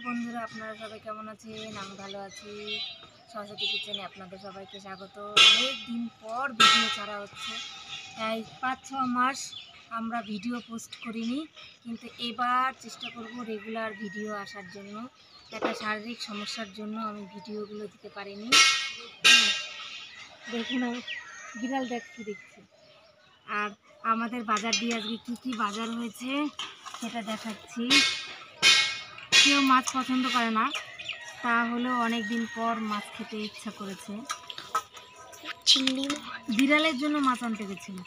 বন্ধুরা, আপনারা সবাই কেমন আছেন? আমি ভালো আছি। সরস্বতী কিচেনে আপনাদের সবাইকে স্বাগত। অনেক দিন পর ভিডিও ছাড়া হচ্ছে। এই 5-6 মাস আমরা ভিডিও পোস্ট করিনি, কিন্তু এবার চেষ্টা করব রেগুলার ভিডিও আসার জন্য। একটা শারীরিক সমস্যার জন্য আমি ভিডিওগুলো দিতে পারিনি। দেখুন, বিড়াল দেখছি। আর আমাদের বাজার দিয়ে আজকে কী কী বাজার হয়েছে সেটা দেখাচ্ছি। কেউ মাছ পছন্দ করে না, তাহলেও অনেক দিন পর মাছ খেতে ইচ্ছা করেছে। চিংড়ি বিড়ালের জন্য মাছ আনতে গেছিল,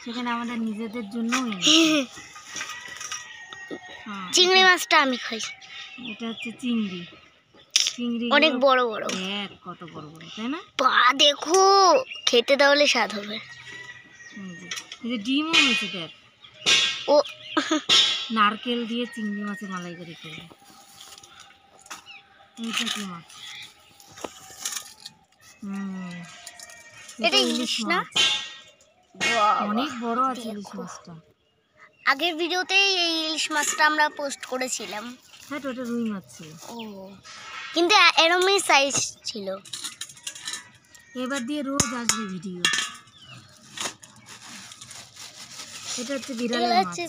সেখানে আমাদের নিজেদের জন্যও চিংড়ি মাছটা আমি খাই। এটা হচ্ছে চিংড়ি অনেক বড় বড়, কত বড় বড়, তাই না? পা দেখো, খেতে তাহলে স্বাদ হবে। এই যে ডিমও হয়েছে, দেখ। ও নারকেল দিয়ে চিংড়ি মাছের মালাই করে খেয়ে। এইটা কি মাছ? এটা ইলিশ না? অনেক বড় আছে ইলিশ মাছটা। আগের ভিডিওতেই এই ইলিশ মাছটা আমরা পোস্ট করেছিলাম। হ্যাঁ, তো ওটা রুই মাছ ছিল। ও, কিন্তু এরকমই সাইজ ছিল। এবার দিয়ে রোজ আসবে ভিডিও। এটা হচ্ছে বিড়ালের মাছ।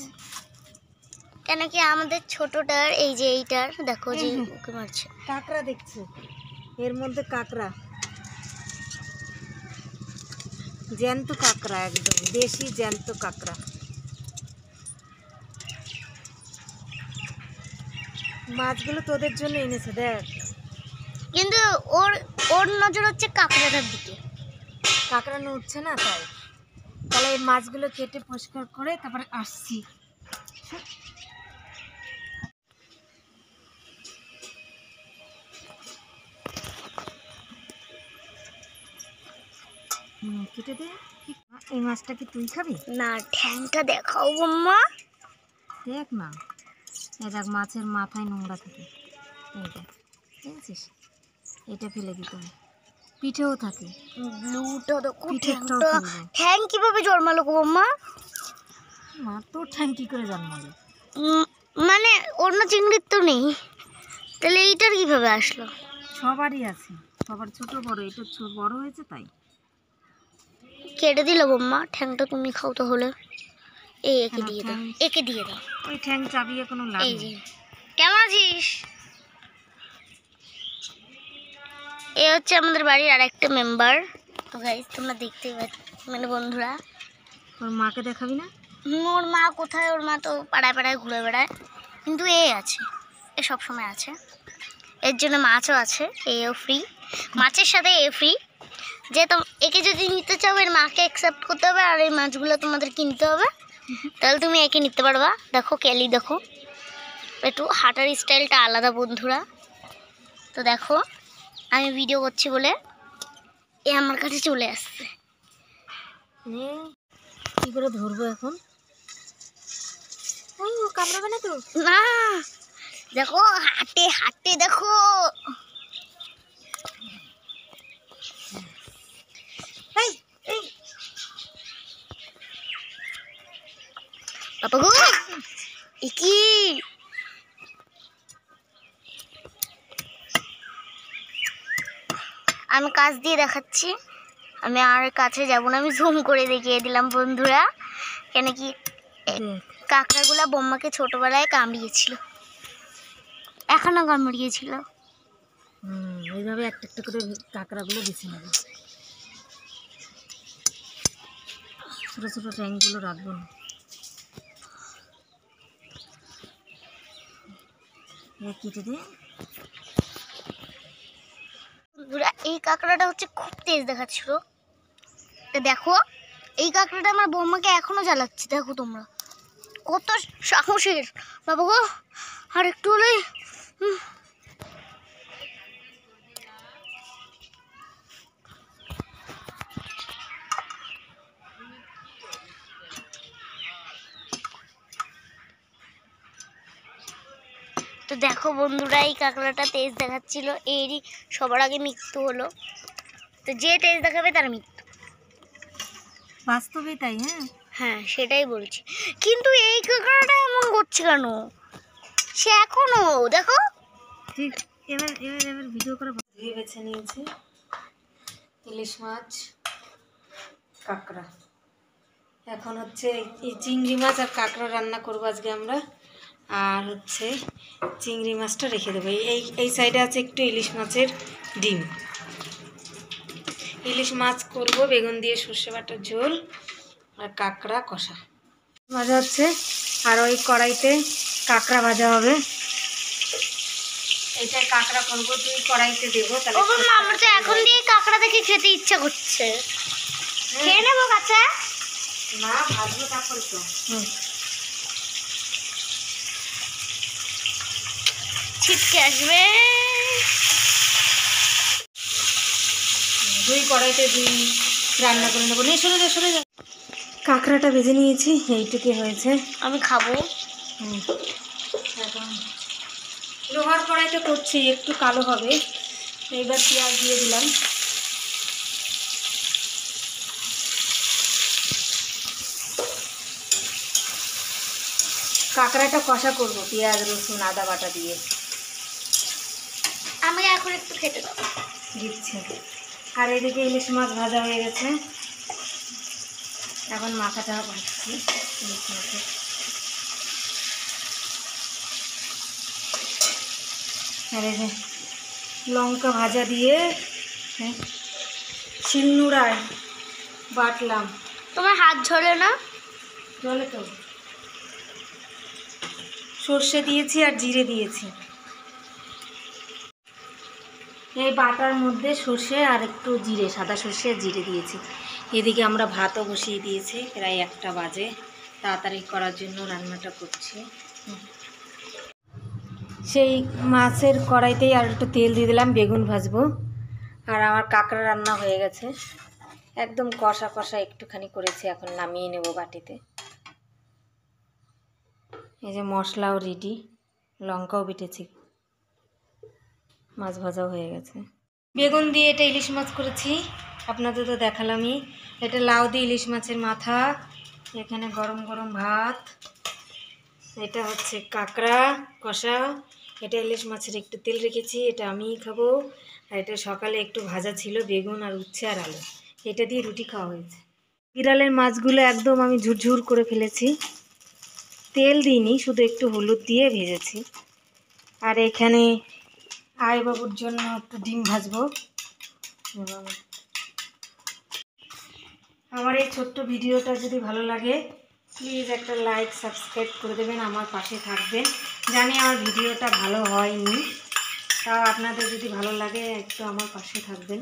কেন কি আমাদের ছোটটার, এই যে এইটার দেখো যে ওকে মারছে। কাঁকড়া দেখছে, এর মধ্যে কাঁকড়া, জ্যান্ত কাঁকড়া, একদম দেশি জ্যান্ত কাঁকড়া। মাছগুলো তোদের জন্য এনেছে, দেখ। কিন্তু ওর নজর হচ্ছে কাঁকড়াটার দিকে। কাঁকড়া উঠছে না, তাহলে এই মাছগুলো কেটে পরিষ্কার করে তারপরে আসছি। কেটে দে। এই মাছটা কি তুই খাবি? না, ঠ্যাংটা দেখাও বম্মা। দেখ না, এই দেখ, মাছের মাথায় নোংরা থাকে। এইটা দেখছিস? এটা ফেলে দিতে হবে। পিঠেও থাকে। ব্লুটা দেখো, ঠ্যাং কিভাবে জন্মালো গো বম্মা? মা, তোর ঠ্যাং কি করে জন্মালো? মানে অন্য চিংড়ির তো নেই, তাহলে এইটার কিভাবে আসলো? সবারই আছে, সবার ছোট বড়। এটা বড় হয়েছে তাই কেটে দিল বম্মা। ঠ্যাংটা তুমি খাও তাহলে। একে দিয়ে দাও, একে দিয়ে দাও। ওই ঠ্যাং চাবিয়ে কোনো লাভ নেই। কেমন আছিস? এ হচ্ছে আমাদের বাড়ির আর একটা মেম্বার। তো গাইস, তোমরা দেখতেই পাচ্ছ, মানে বন্ধুরা। ওর মাকে দেখাবি না? ওর মা কোথায়? ওর মা তো পাড়ায় পাড়ায় ঘুরে বেড়ায়, কিন্তু এ আছে, এ সবসময় আছে। এর জন্য মাছও আছে, এও ফ্রি। মাছের সাথে এ ফ্রি। যে একে যদি নিতে চাও, এর মাকে অ্যাকসেপ্ট করতে হবে, আর এই মাছগুলো তোমাদের কিনতে হবে, তাহলে তুমি একে নিতে পারবা। দেখো ক্যালি, দেখো একটু হাঁটার স্টাইলটা আলাদা বন্ধুরা। তো দেখো, আমি ভিডিও করছি বলে এ আমার কাছে চলে আসছে। কি করে ধরবো এখন? ও, কামড়াবে না তো? না, দেখো হাঁটে হাঁটে, দেখো বাবা গো, কি আমি কাছ দিয়ে দেখাচ্ছি। আমি আর কাছে যাব না, আমি জুম করে দেখিয়ে দিলাম বন্ধুরা। কেন কি কাঁকড়াগুলা বোম্মাকে ছোটবেলায় কামড়িয়েছিল, এখনো কামড়িয়েছিল। এইভাবে একটা একটা করে কাঁকড়াগুলো বেছে নেবে। ছোট ছোট ট্যাংগুলো রাখবো না। কেটে দে। এই কাঁকড়াটা হচ্ছে খুব তেজ দেখাচ্ছিল। দেখো, এই কাঁকড়াটা আমার বৌমাকে এখনো জ্বালাচ্ছে। দেখো তোমরা কত সাহসের বাবা গো। আর একটু হলেই তো দেখো বন্ধুরা, এই কাঁকড়াটা তেজ দেখাচ্ছিল, এরই সবার আগে মৃত্যু হলো। তো যে তেজ দেখাবে তার মৃত্যু, বাস্তবে তাই। হ্যাঁ, সেটাই বলছি। কিন্তু এই কাঁকড়াটা এমন করছে কেন? সে এখনো দেখো ঠিক এবার এবার এবার ভিডিও করে ধুয়ে বেছে নিয়েছি ইলিশ মাছ কাঁকড়া। এখন হচ্ছে এই চিংড়ি মাছ আর কাঁকড়া রান্না করবো আজকে আমরা। আর হচ্ছে চিংড়ি মাছটা রেখে দেবো। এই এই সাইডে আছে একটু ইলিশ মাছের ডিম। ইলিশ মাছ করব বেগুন দিয়ে সর্ষে বাটার ঝোল আর কাঁকড়া কষা ভাজা হচ্ছে। আর ওই কড়াইতে কাঁকড়া ভাজা হবে। এইটাই কাঁকড়া করবো, তুই কড়াইতে দেবো তাহলে। আমার তো এখন দিয়ে কাঁকড়া দেখে খেতে ইচ্ছা করছে। খেয়ে নেবো কাঁচা? না, ভাজবো তারপরে তো। ছিটকে আসবে। দুই কড়াইতে দুই রান্না করে নেবো। নিয়ে সরে যা সরে যা। কাঁকড়াটা ভেজে নিয়েছি, এইটুকু হয়েছে। আমি খাবো। এখন লোহার কড়াইতে করছি, একটু কালো হবে। এইবার পেঁয়াজ দিয়ে দিলাম। কাঁকড়াটা কষা করবো পেঁয়াজ রসুন আদা বাটা দিয়ে। আমি এখন একটু খেতে দাও। দিচ্ছে। আর এদিকে ইলিশ মাছ ভাজা হয়ে গেছে, এখন মাথাটা ভাজছি ইলিশ মাছের। আর এই যে লঙ্কা ভাজা দিয়ে শিলনোড়ায় বাটলাম। তোমার হাত ঝরে না? জলে তো সর্ষে দিয়েছি আর জিরে দিয়েছি। এই বাটার মধ্যে সর্ষে আর একটু জিরে, সাদা সর্ষে আর জিরে দিয়েছি। এদিকে আমরা ভাতও বসিয়ে দিয়েছি, প্রায় 1টা বাজে। তাড়াতাড়ি করার জন্য রান্নাটা করছি। সেই মাছের কড়াইতেই আর একটু তেল দিয়ে দিলাম, বেগুন ভাজবো। আর আমার কাঁকড়া রান্না হয়ে গেছে, একদম কষা কষা একটুখানি করেছি। এখন নামিয়ে নেব বাটিতে। এই যে মশলাও রেডি, লঙ্কাও বেটেছি, মাছ ভাজাও হয়ে গেছে। বেগুন দিয়ে এটা ইলিশ মাছ করেছি, আপনাদের তো দেখালামই। এটা লাউ দিয়ে ইলিশ মাছের মাথা, এখানে গরম গরম ভাত, এটা হচ্ছে কাঁকড়া কষা, এটা ইলিশ মাছের একটু তেল রেখেছি, এটা আমিই খাবো। আর এটা সকালে একটু ভাজা ছিল বেগুন আর উচ্ছে আর আলু, এটা দিয়ে রুটি খাওয়া হয়েছে। বিড়ালের মাছগুলো একদম আমি ঝুরঝুর করে ফেলেছি, তেল দিইনি, শুধু একটু হলুদ দিয়ে ভেজেছি। আর এখানে আয়বাবুর জন্য একটু ডিম ভাজবো। আমার এই ছোট্ট ভিডিওটা যদি ভালো লাগে প্লিজ একটা লাইক সাবস্ক্রাইব করে দেবেন, আমার পাশে থাকবেন। জানি আমার ভিডিওটা ভালো হয়নি, তাও আপনাদের যদি ভালো লাগে একটু আমার পাশে থাকবেন।